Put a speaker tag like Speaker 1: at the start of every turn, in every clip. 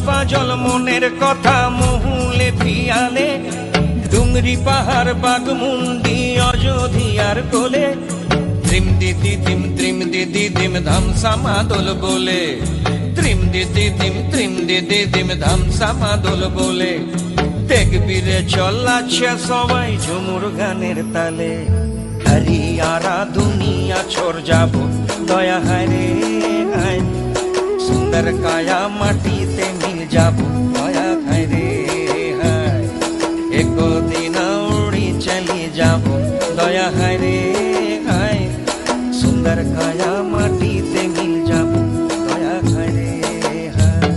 Speaker 1: Puzzle মনের কথা মহুলে পিয়ালে, ডুংরি পাহাড় বাগমুন্ডি অযোধিয়ার কোলে, ত্রিম দিদি দিম ধামসা মাদল বলে, ত্রিম দিদি দিম ধামসা মাদল বলে, দেখবি রে চলাচ্ছে সবাই ঝুমুর গানের তালে। হরিয়ারা দুনিয়া ছোর যাব দয়া হায় রে হায়, সুন্দর কায়া মাটিতে মিল যাব দয়া হায় রে হায়, একদিন উড়ি চলি যাব দয়া হায় রে হায়, সুন্দর কায়া মাটিতে মিল যাব দয়া হায় রে হায়।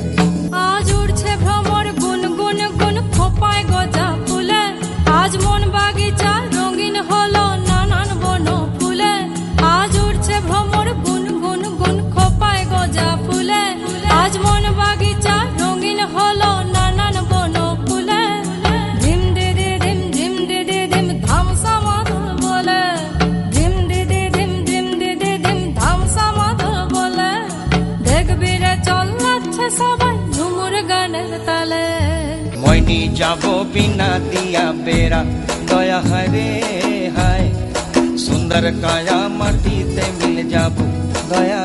Speaker 2: আজ উড়ছে ভ্রমর গুন গুন গুন খোপায় গজা ফুলে, আজ মন বাগিচা রঙিন হলো নানান বন ফুলে, আজ উড়ছে ভ্রমর গুন গুন গুন খোপায় গজা ফুলে, আজ মন বাগিচা রঙিন হলো নানান বন ফুলে, ধিম দিদি দিম ধামসা মাদল বলে, ধিম দিদি দিম ধামসা মাদল বলে, দেখবি রে চলাচ্ছে সবাই ঝুমুর গানের তালে।
Speaker 1: মইনি যাব বিনা দিয়া বেড়া দয়া হায় রে হায়, সুন্দর কায়া মাটিতে মিল যাব দয়া